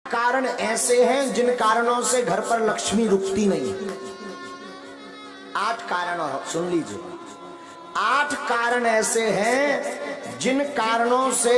कारण ऐसे हैं जिन कारणों से घर पर लक्ष्मी रुकती नहीं। 8 कारण सुन लीजिए। 8 कारण ऐसे हैं जिन कारणों से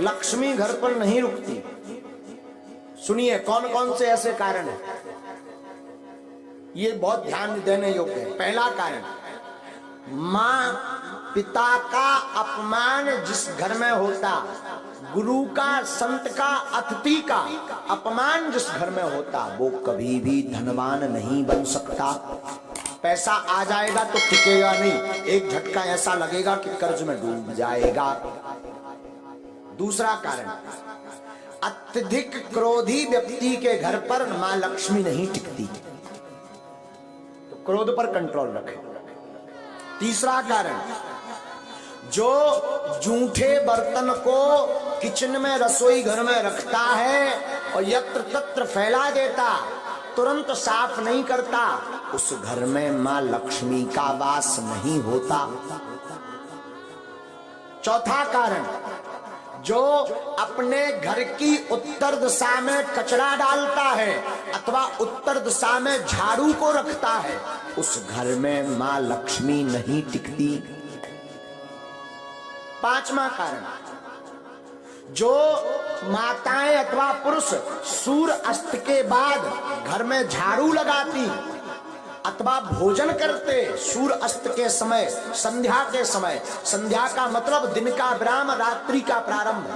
लक्ष्मी घर पर नहीं रुकती। सुनिए कौन कौन से ऐसे कारण हैं, ये बहुत ध्यान देने योग्य है। पहला कारण, मां पिता का अपमान जिस घर में होता, गुरु का, संत का, अतिथि का अपमान जिस घर में होता, वो कभी भी धनवान नहीं बन सकता। पैसा आ जाएगा तो टिकेगा नहीं, एक झटका ऐसा लगेगा कि कर्ज में डूब जाएगा। दूसरा कारण, अत्यधिक क्रोधी व्यक्ति के घर पर मां लक्ष्मी नहीं टिकती, तो क्रोध पर कंट्रोल रखें। तीसरा कारण, जो जूठे बर्तन को किचन में, रसोई घर में रखता है और यत्र तत्र फैला देता, तुरंत साफ नहीं करता, उस घर में मां लक्ष्मी का वास नहीं होता। चौथा कारण, जो अपने घर की उत्तर दिशा में कचरा डालता है अथवा उत्तर दिशा में झाड़ू को रखता है, उस घर में मां लक्ष्मी नहीं टिकती। पांचवा कारण, जो माताएं अथवा पुरुष सूर्य अस्त के बाद घर में झाड़ू लगाती अथवा भोजन करते सूर्य अस्त के समय, संध्या के समय, संध्या का मतलब दिन का विराम, रात्रि का प्रारंभ,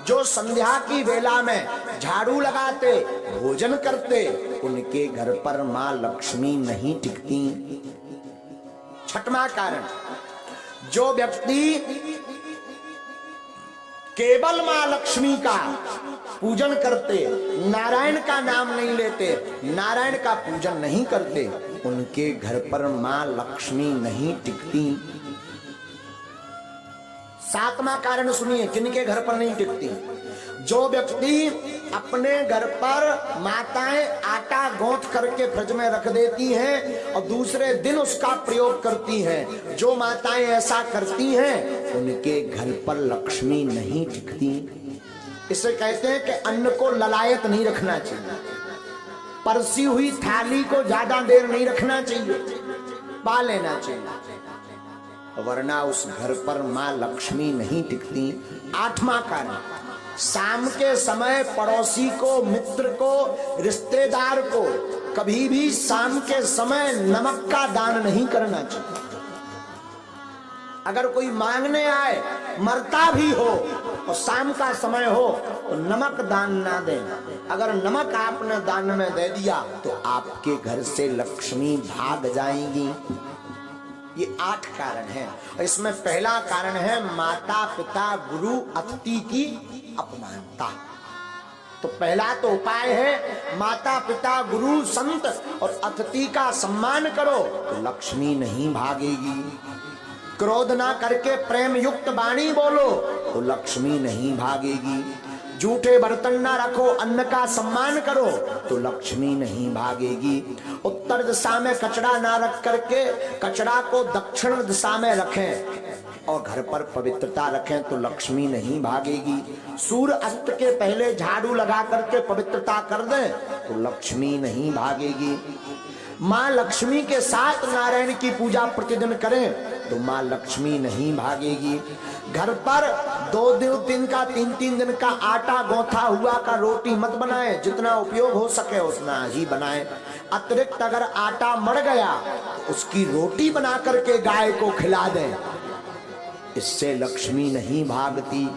जो संध्या की वेला में झाड़ू लगाते, भोजन करते, उनके घर पर मां लक्ष्मी नहीं टिकती। छठवां कारण, जो व्यक्ति केवल मां लक्ष्मी का पूजन करते, नारायण का नाम नहीं लेते, नारायण का पूजन नहीं करते, उनके घर पर मां लक्ष्मी नहीं टिकती। सातवां कारण सुनिए, किनके घर पर नहीं टिकती, जो व्यक्ति अपने घर पर माताएं आटा गूंथ करके फ्रिज में रख देती हैं और दूसरे दिन उसका प्रयोग करती हैं, जो माताएं ऐसा करती हैं उनके घर पर लक्ष्मी नहीं टिकती। इसे कहते हैं कि अन्न को ललायत नहीं रखना चाहिए, परसी हुई थाली को ज्यादा देर नहीं रखना चाहिए, पा लेना चाहिए, वरना उस घर पर मां लक्ष्मी नहीं टिकती। आठवां कारण, शाम के समय पड़ोसी को, मित्र को, रिश्तेदार को कभी भी शाम के समय नमक का दान नहीं करना चाहिए। अगर कोई मांगने आए, मरता भी हो और शाम का समय हो, तो नमक दान ना दें। अगर नमक आपने दान में दे दिया तो आपके घर से लक्ष्मी भाग जाएंगी। ये 8 कारण हैं। इसमें पहला कारण है माता पिता गुरु अतिथि की अपमानता। तो पहला तो उपाय है माता पिता गुरु संत और अतिथि का सम्मान करो तो लक्ष्मी नहीं भागेगी। क्रोध ना करके प्रेम युक्त वाणी बोलो तो लक्ष्मी नहीं भागेगी। जूठे बर्तन ना रखो, अन्न का सम्मान करो तो लक्ष्मी नहीं भागेगी। उत्तर दिशा में कचरा ना रख करके कचरा को दक्षिण दिशा में रखें और घर पर पवित्रता रखें तो लक्ष्मी नहीं भागेगी। सूर्य अस्त के पहले झाड़ू लगा करके पवित्रता कर दें तो लक्ष्मी नहीं भागेगी। मां लक्ष्मी के साथ नारायण की पूजा प्रतिदिन करें तो मां लक्ष्मी नहीं भागेगी। घर पर 2 दिन का 3 दिन का आटा गौथा हुआ का रोटी मत बनाएं, जितना उपयोग हो सके उतना ही बनाएं। अतिरिक्त अगर आटा मर गया तो उसकी रोटी बना करके गाय को खिला दें, इससे लक्ष्मी नहीं भागती।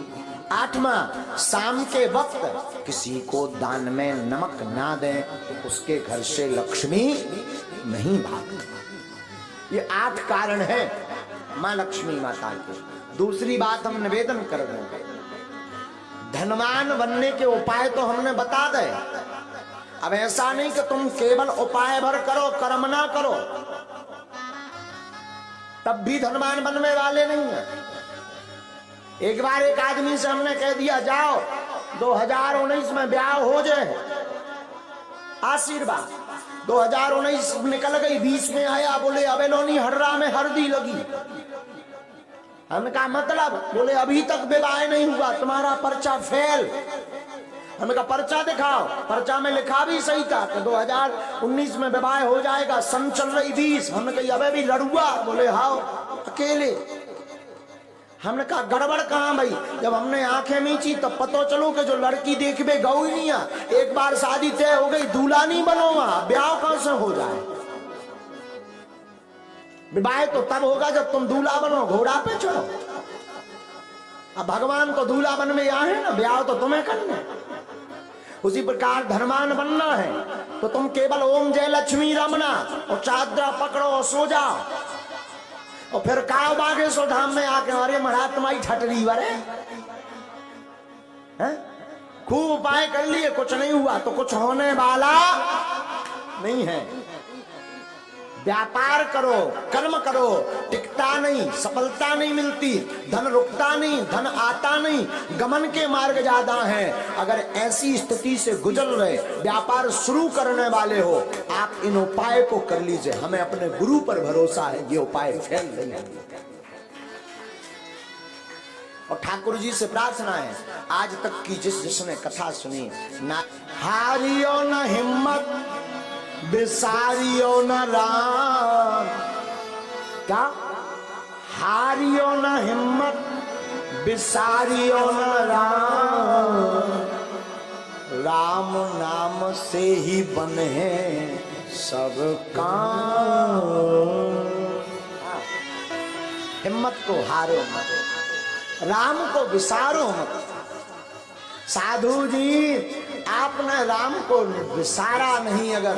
8वां, शाम के वक्त किसी को दान में नमक ना दें तो उसके घर से लक्ष्मी नहीं भागती। ये 8 कारण है मां लक्ष्मी माता के। दूसरी बात हम निवेदन कर रहे हैं, धनवान बनने के उपाय तो हमने बता दे। अब ऐसा नहीं कि तुम केवल उपाय भर करो, कर्म ना करो, तब भी धनवान बनने वाले नहीं है। एक बार एक आदमी से हमने कह दिया जाओ 2019 में ब्याह हो जाए, आशीर्वाद। 2019 निकल गई, 20 में आया, बोले अबेलोनी हर्रा में हल्दी लगी। हमने कहा मतलब, बोले अभी तक विवाह नहीं हुआ, तुम्हारा पर्चा फेल। हमने कहा पर्चा दिखाओ। पर्चा में लिखा भी सही था कि 2019 में विवाह हो जाएगा, सन चल रही 20। हमने कहा अबे भी लड़ुआ, बोले हाओ अकेले। हमने कहा गड़बड़ कहाँ भाई? जब हमने आंखें मीची तब पता चलो कि जो लड़की देखबे गऊ ही नहीं है। एक बार शादी तय हो गई, दूल्हा नहीं बनोगा, ब्याह कहां से हो जाए? विवाह तो तब होगा जब तुम दूल्हा बनो, घोड़ा पे चढ़ो। अब भगवान तो दूल्हा बन में यहाँ है ना, ब्याह तो तुम्हें करना है। उसी प्रकार धनवान बनना है तो तुम केवल ओम जय लक्ष्मी रमना और चादरा पकड़ो और सो जाओ। और फिर काव बागेश्वर धाम में आके अरे महाराज तुम्हारी ठटरी वरे खूब उपाय कर लिए, कुछ नहीं हुआ तो कुछ होने वाला नहीं है। व्यापार करो, कर्म करो, टिकता नहीं, सफलता नहीं मिलती, धन रुकता नहीं, धन आता नहीं, गमन के मार्ग ज्यादा हैं। अगर ऐसी स्थिति से गुजर रहे, व्यापार शुरू करने वाले हो, आप इन उपाय को कर लीजिए। हमें अपने गुरु पर भरोसा है, ये उपाय फेल नहीं है। और ठाकुर जी से प्रार्थना है, आज तक की जिसने कथा सुनी, ना हारियो न हिम्मत, बिसारियो न राम। क्या? हारियो न हिम्मत, बिसारियो न राम। राम नाम से ही बने सब काम। हिम्मत को हारो मत, राम को विसारो मत। साधु जी आपने राम को विसारा नहीं, अगर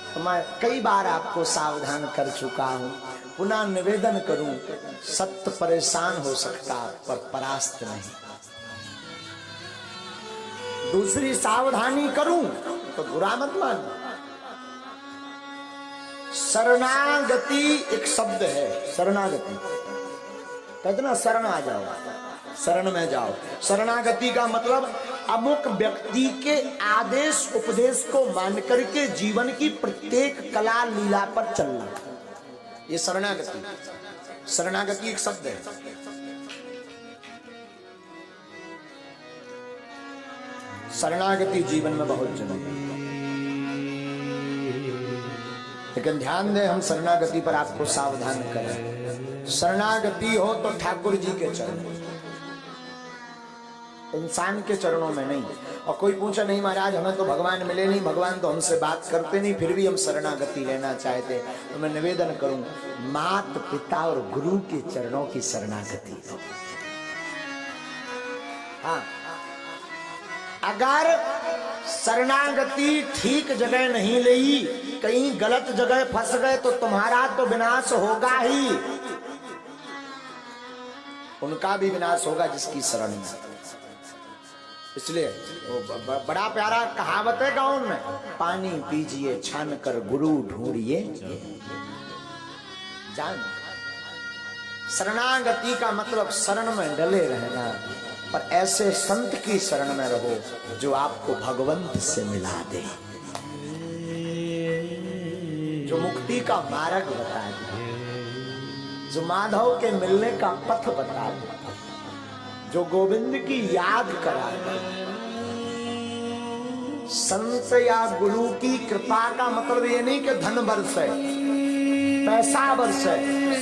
तो मैं कई बार आपको सावधान कर चुका हूं, पुनः निवेदन करूं, सत्य परेशान हो सकता पर परास्त नहीं। दूसरी सावधानी करूं तो बुरा मत मान। शरणागति एक शब्द है, शरणागति कहते ना, शरण आ जाओ, शरण में जाओ। शरणागति का मतलब अमुक व्यक्ति के आदेश उपदेश को मान करके जीवन की प्रत्येक कला लीला पर चलना, ये शरणागति। शरणागति एक शब्द है। शरणागति जीवन में बहुत जरूरी है। लेकिन ध्यान दें, हम शरणागति पर आपको सावधान करें। शरणागति हो तो ठाकुर जी के चरणों, इंसान के चरणों में नहीं। और कोई पूछा नहीं महाराज हमें तो भगवान मिले नहीं, भगवान तो हमसे बात करते नहीं, फिर भी हम शरणागति लेना चाहते, तो मैं निवेदन करूं, मात पिता और गुरु के चरणों की शरणागति लो। हाँ, अगर शरणागति ठीक जगह नहीं ली, कहीं गलत जगह फंस गए तो तुम्हारा तो विनाश होगा ही, उनका भी विनाश होगा जिसकी शरण में। इसलिए बड़ा प्यारा कहावत है गाँव में, पानी पीजिए छान कर गुरु ढूंढिए जान। शरणागति का मतलब शरण में डले रहना, पर ऐसे संत की शरण में रहो जो आपको भगवंत से मिला दे, जो मुक्ति का मार्ग बता दे, जो माधव के मिलने का पथ बता दे, जो गोविंद की याद करा दे। संत या गुरु की कृपा का मतलब ये नहीं कि धन बरसे, पैसा बरसे।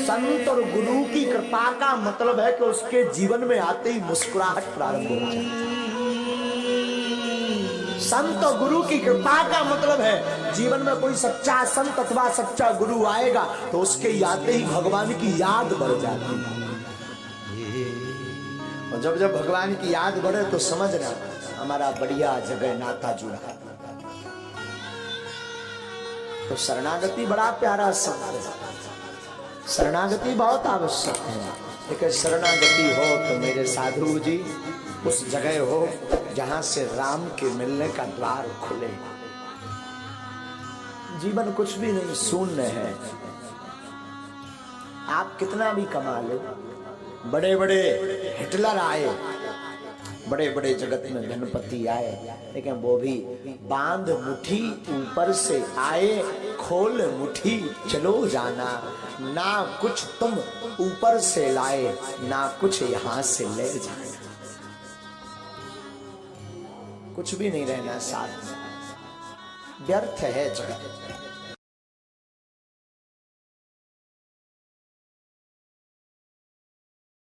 संत और गुरु की कृपा का मतलब है कि उसके जीवन में आते ही मुस्कुराहट प्रारंभ हो जाए। संत और गुरु की कृपा का मतलब है जीवन में कोई सच्चा संत अथवा सच्चा गुरु आएगा तो उसके आते ही भगवान की याद बढ़ जाती है। और जब जब भगवान की याद बढ़े तो समझना हमारा बढ़िया जगह नाता जुड़ा। तो शरणागति बड़ा प्यारा शब्द है, शरणागति बहुत आवश्यक है। लेकिन शरणागति हो तो मेरे साधु जी उस जगह हो जहां से राम के मिलने का द्वार खुले। जीवन कुछ भी नहीं, शून्य है। आप कितना भी कमा लो, बड़े बड़े हिटलर आए, बड़े बड़े जगत में धनपति आए, लेकिन वो भी बांध मुट्ठी ऊपर से आए, खोल मुट्ठी चलो जाना, ना कुछ तुम ऊपर से लाए, ना कुछ यहां से ले जाना। कुछ कुछ भी नहीं रहना साथ में, व्यर्थ है जगत।